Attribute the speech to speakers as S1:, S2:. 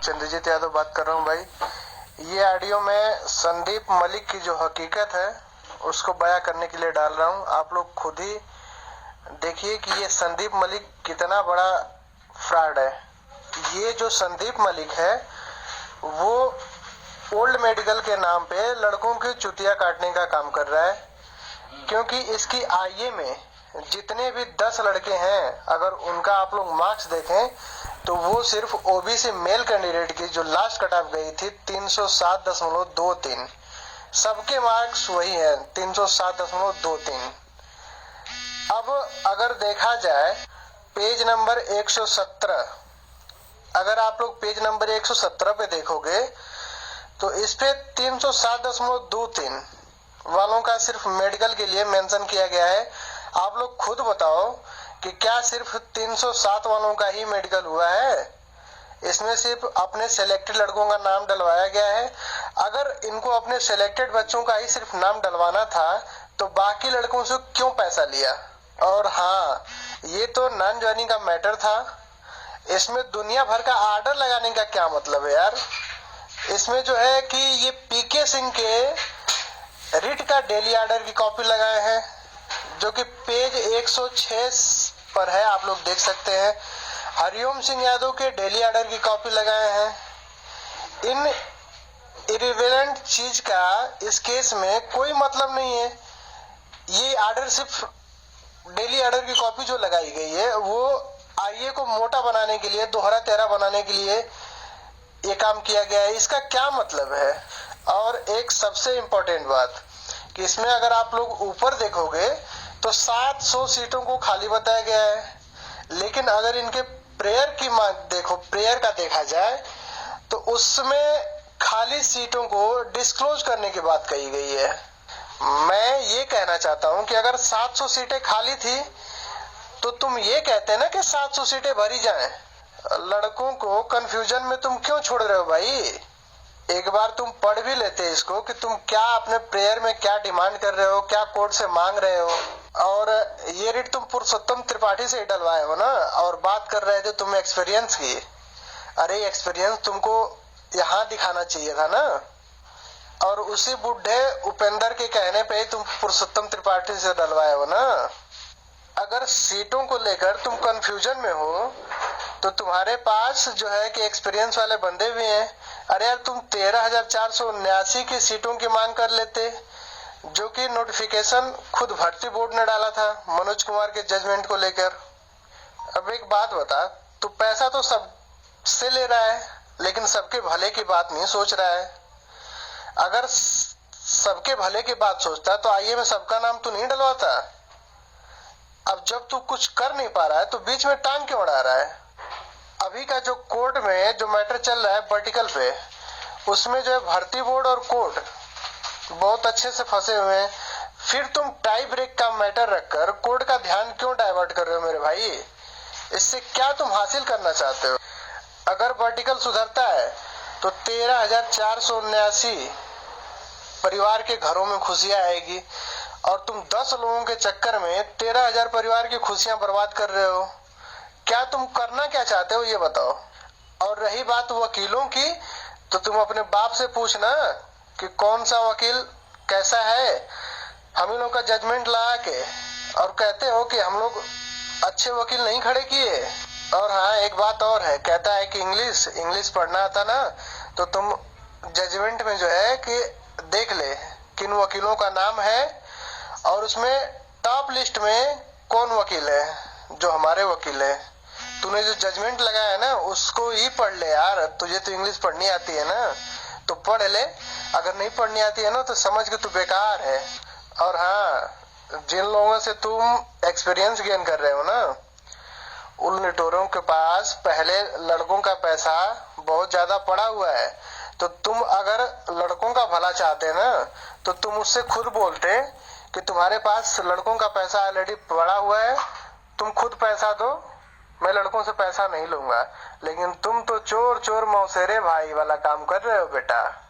S1: चंद्रजीत यादव बात कर रहा हूँ भाई। ये ऑडियो में संदीप मलिक की जो हकीकत है उसको बयां करने के लिए डाल रहा हूँ। आप लोग खुद ही देखिए कि ये संदीप मलिक कितना बड़ा फ्रॉड है। ये जो संदीप मलिक है वो ओल्ड मेडिकल के नाम पे लड़कों की चुतिया काटने का काम कर रहा है, क्योंकि इसकी आईए में जितने भी 10 लड़के हैं अगर उनका आप लोग मार्क्स देखें तो वो सिर्फ ओबीसी मेल कैंडिडेट की जो लास्ट कट ऑफ गई थी 307.23, सबके मार्क्स वही है 307.23। अब अगर देखा जाए पेज नंबर 117, अगर आप लोग पेज नंबर 117 पे देखोगे तो इस पे 307.23 वालों का सिर्फ मेडिकल के लिए मेंशन किया गया है। आप लोग खुद बताओ कि क्या सिर्फ 307 वालों का ही मेडिकल हुआ है? इसमें सिर्फ अपने सिलेक्टेड लड़कों का नाम डलवाया गया है। अगर इनको अपने सिलेक्टेड बच्चों का ही सिर्फ नाम डलवाना था तो बाकी लड़कों से क्यों पैसा लिया? और हाँ, ये तो नॉन ज्वाइनिंग का मैटर था, इसमें दुनिया भर का आर्डर लगाने का क्या मतलब है यार? इसमें जो है कि ये पीके सिंह के रिट का डेली ऑर्डर की कॉपी लगाए हैं जो कि पेज 106 पर है, आप लोग देख सकते हैं। हरिओम सिंह यादव के डेली ऑर्डर की कॉपी लगाए हैं। इन इरिवेलेंट चीज का इस केस में कोई मतलब नहीं है। ये ऑर्डर सिर्फ डेली ऑर्डर की कॉपी जो लगाई गई है वो आईए को मोटा बनाने के लिए, दोहरा तेरा बनाने के लिए ये काम किया गया है। इसका क्या मतलब है? और एक सबसे इम्पोर्टेंट बात कि इसमें अगर आप लोग ऊपर देखोगे तो 700 सीटों को खाली बताया गया है, लेकिन अगर इनके प्रेयर की मांग देखो, प्रेयर का देखा जाए तो उसमें खाली सीटों को डिस्क्लोज करने की बात कही गई है। मैं ये कहना चाहता हूं कि अगर 700 सीटें खाली थी तो तुम ये कहते ना कि 700 सीटें भरी जाएं। लड़कों को कंफ्यूजन में तुम क्यों छोड़ रहे हो भाई? एक बार तुम पढ़ भी लेते इसको कि तुम क्या अपने प्रेयर में क्या डिमांड कर रहे हो, क्या कोर्ट से मांग रहे हो। और ये रिट तुम पुरुषोत्तम त्रिपाठी से ही डलवाए हो ना, और बात कर रहे थे तुम एक्सपीरियंस की। अरे एक्सपीरियंस तुमको यहाँ दिखाना चाहिए था ना, और उसी बुढ़े उपेंद्र के कहने पे ही तुम पुरुषोत्तम त्रिपाठी से डलवाए हो ना। अगर सीटों को लेकर तुम कंफ्यूजन में हो तो तुम्हारे पास जो है कि एक्सपीरियंस वाले बंदे भी हैं। अरे यार, तुम 13,479 की सीटों की मांग कर लेते, जो कि नोटिफिकेशन खुद भर्ती बोर्ड ने डाला था मनोज कुमार के जजमेंट को लेकर। अब एक बात बता, तू पैसा तो सबसे ले रहा है लेकिन सबके भले की बात नहीं सोच रहा है। अगर सबके भले की बात सोचता तो आईए में सबका नाम तू नहीं डलवाता। अब जब तू कुछ कर नहीं पा रहा है तो बीच में टांग क्यों अड़ा रहा है? अभी का जो कोर्ट में जो मैटर चल रहा है वर्टिकल पे, उसमें जो है भर्ती बोर्ड और कोर्ट बहुत अच्छे से फंसे हुए हैं। फिर तुम टाई ब्रेक का मैटर रखकर कोर्ट का ध्यान क्यों डाइवर्ट कर रहे हो मेरे भाई? इससे क्या तुम हासिल करना चाहते हो? अगर वर्टिकल सुधरता है तो 13,479 परिवार के घरों में खुशियां आएगी, और तुम 10 लोगों के चक्कर में 13,000 परिवार की खुशियां बर्बाद कर रहे हो। क्या तुम करना क्या चाहते हो ये बताओ। और रही बात वकीलों की, तो तुम अपने बाप से पूछना कि कौन सा वकील कैसा है। हम इन लोग का जजमेंट ला के और कहते हो कि हम लोग अच्छे वकील नहीं खड़े किए। और हाँ, एक बात और है, कहता है कि इंग्लिश पढ़ना आता ना, तो तुम जजमेंट में जो है कि देख ले किन वकीलों का नाम है और उसमें टॉप लिस्ट में कौन वकील है जो हमारे वकील है। तूने जो जजमेंट लगाया है ना उसको ही पढ़ ले यार। तुझे तो इंग्लिश पढ़नी आती है ना तो पढ़ ले, अगर नहीं पढ़नी आती है ना तो समझ के तू बेकार है। और हाँ, जिन लोगों से तुम एक्सपीरियंस गेन कर रहे हो ना, उन निटोरों के पास पहले लड़कों का पैसा बहुत ज्यादा पड़ा हुआ है। तो तुम अगर लड़कों का भला चाहते ना तो तुम उससे खुद बोलते कि तुम्हारे पास लड़कों का पैसा ऑलरेडी पड़ा हुआ है, तुम खुद पैसा दो, मैं लड़कों से पैसा नहीं लूंगा। लेकिन तुम तो चोर चोर मौसेरे भाई वाला काम कर रहे हो बेटा।